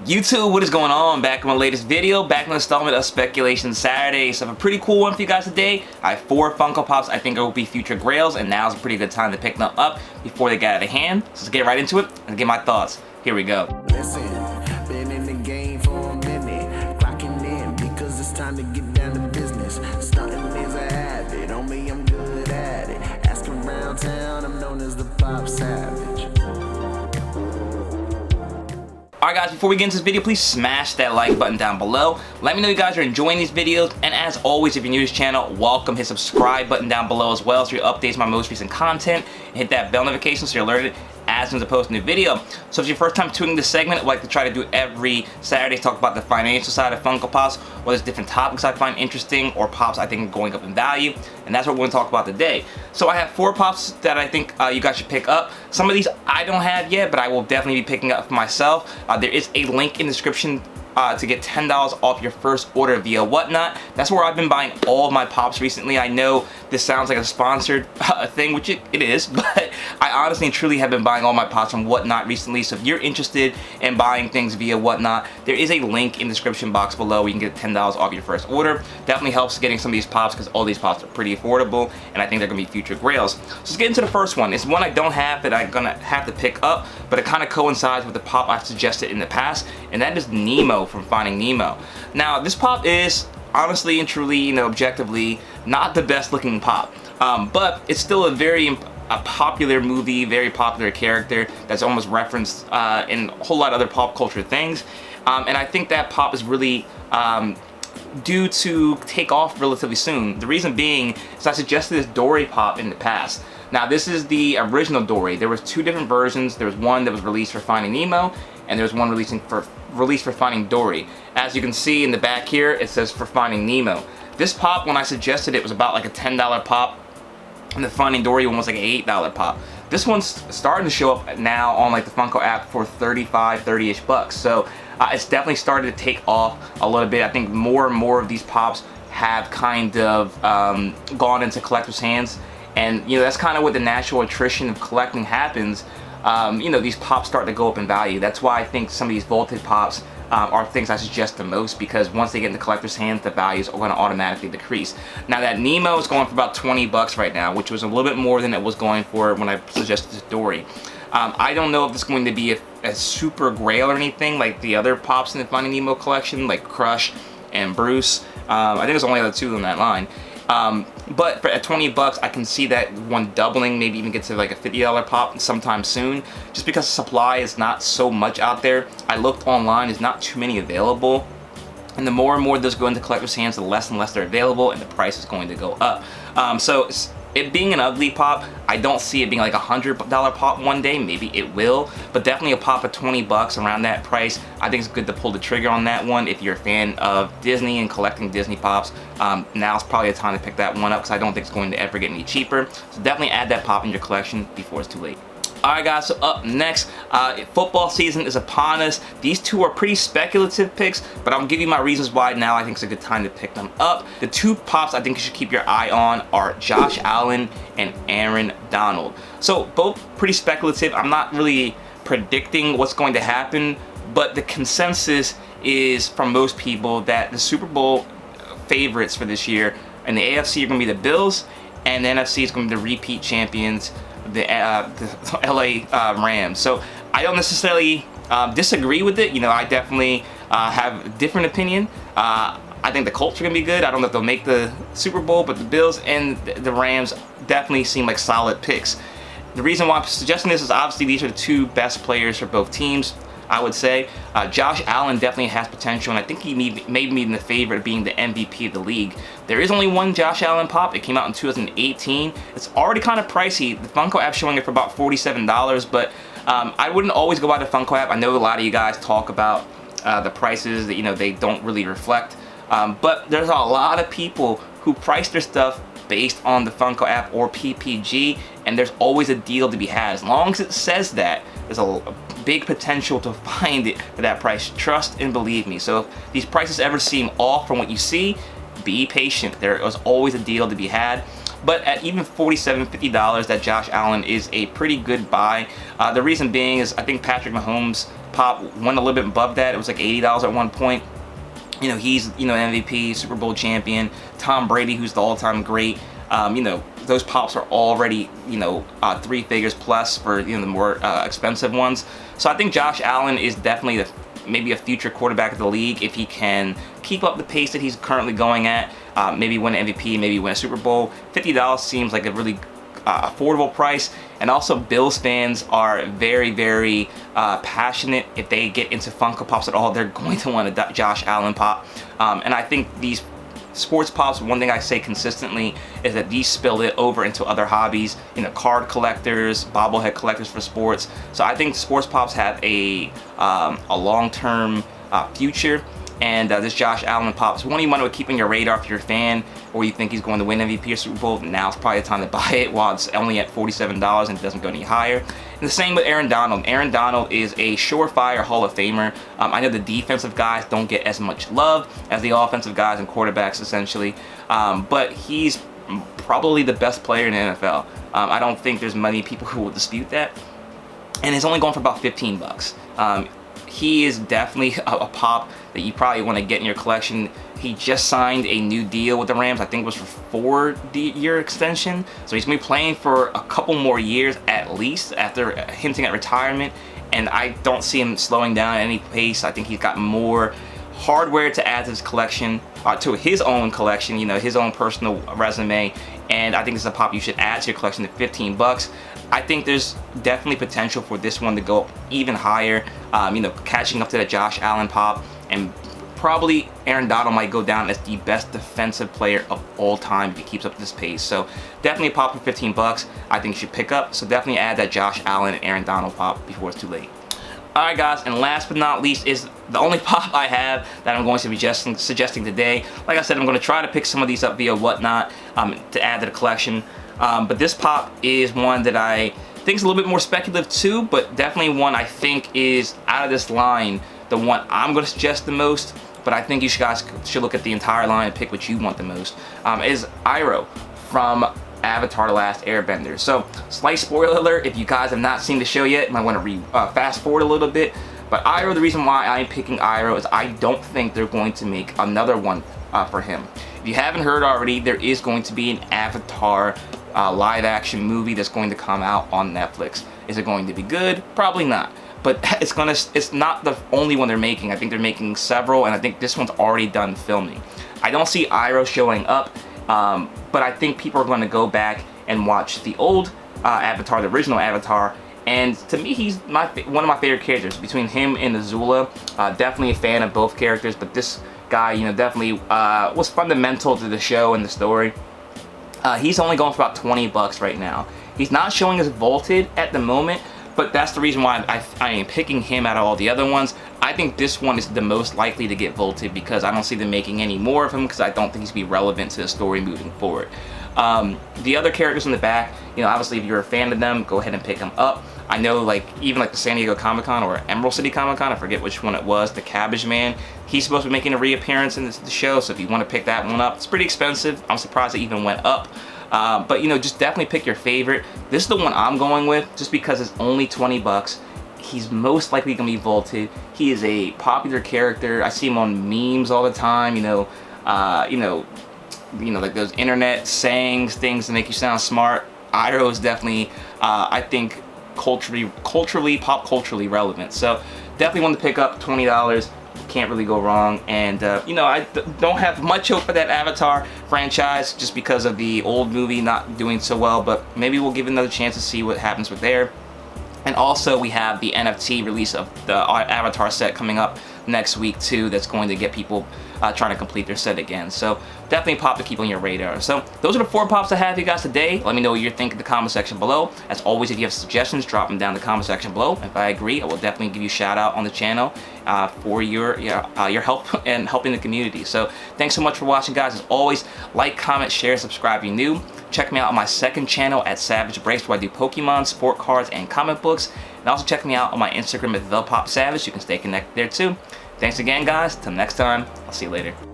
YouTube, what is going on? Back in my latest video, back in the installment of Speculation Saturday. So I have a pretty cool one for you guys today. I have 4 Funko Pops I think will be future grails, and now's a pretty good time to pick them up before they get out of hand. So let's get right into it and get my thoughts. Here we go. Listen, been in the game for a minute, clocking in because it's time to get down to business. Stunting is a habit, on me I'm good at it. Asking around town, I'm known as the Popsavage. Alright guys, before we get into this video, please smash that like button down below. Let me know you guys are enjoying these videos, and as always, if you're new to this channel, welcome. Hit subscribe button down below as well so you updates my most recent content, and hit that bell notification so you're alerted as soon as I post a new video. So if it's your first time tuning this segment, I like to try to do every Saturday, talk about the financial side of Funko Pops, whether it's different topics I find interesting or Pops I think are going up in value, and that's what we're going to talk about today. So I have 4 Pops that I think you guys should pick up. Some of these I don't have yet, but I will definitely be picking up for myself. There is a link in the description to get $10 off your first order via Whatnot. That's where I've been buying all of my Pops recently. I know this sounds like a sponsored thing, which it is, but I honestly and truly have been buying all my Pops from Whatnot recently. So if you're interested in buying things via Whatnot, there is a link in the description box below where you can get $10 off your first order. Definitely helps getting some of these Pops because all these Pops are pretty affordable, and I think they're going to be future grails. So let's get into the first one. It's one I don't have that I'm going to have to pick up, but it kind of coincides with the Pop I've suggested in the past, and that is Nemo from Finding Nemo. Now, this Pop is honestly and truly, objectively, not the best looking Pop, but it's still a popular movie, very popular character that's almost referenced in a whole lot of other pop culture things, and I think that Pop is really due to take off relatively soon. The reason being is I suggested this Dory Pop in the past. Now, this is the original Dory. There was 2 different versions. There was one that was released for Finding Nemo, and there was one released for Finding Dory. As you can see in the back here, it says for Finding Nemo. This Pop, when I suggested it, was about like a $10 Pop, and the Finding Dory one was like an $8 Pop. This one's starting to show up now on like the Funko app for 30-ish bucks. So it's definitely started to take off a little bit. I think more and more of these Pops have kind of gone into collectors' hands, and that's kind of what the natural attrition of collecting happens. These Pops start to go up in value. That's why I think some of these vaulted Pops are things I suggest the most, because once they get in the collector's hands, the values are going to automatically decrease. Now, that Nemo is going for about 20 bucks right now, which was a little bit more than it was going for when I suggested this Dory. I don't know if it's going to be a super grail or anything like the other Pops in the Finding Nemo collection, like Crush and Bruce. I think there's only other 2 on that line. But at 20 bucks, I can see that one doubling, maybe even get to like a $50 Pop sometime soon, just because the supply is not so much out there. I looked online, there's not too many available, and the more and more those go into collectors' hands, the less and less they're available, and the price is going to go up. So it being an ugly Pop, I don't see it being like a $100 Pop one day. Maybe it will, but definitely a Pop of 20 bucks around that price. I think it's good to pull the trigger on that one if you're a fan of Disney and collecting Disney Pops. Now's probably the time to pick that one up, because I don't think it's going to ever get any cheaper. So definitely add that Pop in your collection before it's too late. Alright guys, so up next, football season is upon us. These 2 are pretty speculative picks, but I'll give you my reasons why now I think it's a good time to pick them up. The 2 Pops I think you should keep your eye on are Josh Allen and Aaron Donald. So both pretty speculative. I'm not really predicting what's going to happen, but the consensus is from most people that the Super Bowl favorites for this year in the AFC are going to be the Bills, and the NFC is going to be the repeat champions, the LA Rams. So I don't necessarily disagree with it. I definitely have a different opinion. I think the Colts are going to be good. I don't know if they'll make the Super Bowl, but the Bills and the Rams definitely seem like solid picks. The reason why I'm suggesting this is obviously these are the 2 best players for both teams, I would say. Josh Allen definitely has potential, and I think he may be in the favorite of being the MVP of the league. There is only one Josh Allen Pop. It came out in 2018. It's already kind of pricey. The Funko app showing it for about $47, but I wouldn't always go by the Funko app. I know a lot of you guys talk about the prices that they don't really reflect, but there's a lot of people who price their stuff based on the Funko app or PPG, and there's always a deal to be had. As long as it says that, there's a big potential to find it for that price. Trust and believe me. So if these prices ever seem off from what you see, be patient. There is always a deal to be had. But at even $47, $50, that Josh Allen is a pretty good buy. The reason being is I think Patrick Mahomes pop went a little bit above that. It was like $80 at one point. You know, he's, you know, MVP, Super Bowl champion. Tom Brady, who's the all-time great. You know, those pops are already, you know, 3 figures plus for, you know, the more expensive ones. So I think Josh Allen is definitely maybe a future quarterback of the league if he can keep up the pace that he's currently going at. Maybe win an MVP, maybe win a Super Bowl. $50 seems like a really affordable price. And also Bills fans are very, very passionate. If they get into Funko Pops at all, they're going to want a Josh Allen pop. And I think these sports pops, one thing I say consistently is that these spill it over into other hobbies, you know, card collectors, bobblehead collectors for sports. So I think sports pops have a long-term future. And this Josh Allen pop is one you want to keep on your radar if you're a fan, or you think he's going to win MVP or Super Bowl. Now's probably the time to buy it while it's only at $47 and it doesn't go any higher. And the same with Aaron Donald. Aaron Donald is a surefire Hall of Famer. I know the defensive guys don't get as much love as the offensive guys and quarterbacks, essentially. But he's probably the best player in the NFL. I don't think there's many people who will dispute that. And it's only going for about $15. He is definitely a pop that you probably want to get in your collection. He just signed a new deal with the Rams. I think it was for 4-year extension. So he's going to be playing for a couple more years at least after hinting at retirement. And I don't see him slowing down at any pace. I think he's got more hardware to add to his collection, to his own collection, you know, his own personal resume. And I think it's a pop you should add to your collection at $15. I think there's definitely potential for this one to go even higher, you know, catching up to the Josh Allen pop, and probably Aaron Donald might go down as the best defensive player of all time if he keeps up this pace. So definitely a pop for $15 I think you should pick up. So definitely add that Josh Allen and Aaron Donald pop before it's too late. Alright guys, and last but not least is the only pop I have that I'm going to be suggesting today. Like I said, I'm going to try to pick some of these up via Whatnot to add to the collection. But this pop is one that I think is a little bit more speculative too, but definitely one I think is out of this line, the one I'm going to suggest the most. But I think you guys should look at the entire line and pick what you want the most. Is Iroh from Avatar: The Last Airbender. So, slight spoiler alert, if you guys have not seen the show yet, you might want to fast forward a little bit. But Iroh, the reason why I'm picking Iroh is I don't think they're going to make another one for him. If you haven't heard already, there is going to be an Avatar live action movie that's going to come out on Netflix. Is it going to be good? Probably not. But it's not the only one they're making. I think they're making several, and I think this one's already done filming. I don't see Iroh showing up, but I think people are going to go back and watch the old Avatar, the original Avatar, and to me, he's one of my favorite characters. Between him and Azula, definitely a fan of both characters, but this guy, you know, definitely was fundamental to the show and the story. He's only going for about $20 right now. He's not showing as vaulted at the moment, but that's the reason why I am picking him out of all the other ones. I think this one is the most likely to get vaulted because I don't see them making any more of him because I don't think he's going to be relevant to the story moving forward. The other characters in the back, you know, obviously if you're a fan of them, go ahead and pick them up. I know even like the San Diego Comic-Con or Emerald City Comic-Con, I forget which one it was, the Cabbage Man, he's supposed to be making a reappearance in the show, so if you want to pick that one up, it's pretty expensive. I'm surprised it even went up. But you know, just definitely pick your favorite. This is the one I'm going with just because it's only $20. He's most likely going to be vaulted. He is a popular character. I see him on memes all the time, you know, like those internet sayings, things to make you sound smart. Iroh is definitely, I think, pop culturally relevant. So definitely want to pick up $20. Can't really go wrong. And you know, I don't have much hope for that Avatar franchise just because of the old movie not doing so well, but maybe we'll give it another chance to see what happens with there. And also we have the NFT release of the Avatar set coming up next week too, that's going to get people trying to complete their set again. So definitely pop to keep on your radar. So those are the 4 pops I have for you guys today. Let me know what you think in the comment section below. As always, if you have suggestions, drop them down in the comment section below. If I agree, I will definitely give you a shout out on the channel for your help and helping the community. So thanks so much for watching, guys. As always, like, comment, share, subscribe if you're new. Check me out on my second channel at Savage Breaks, where I do Pokemon, sport cards, and comic books. And also check me out on my Instagram at ThePopSavage. You can stay connected there too. Thanks again, guys. Till next time, I'll see you later.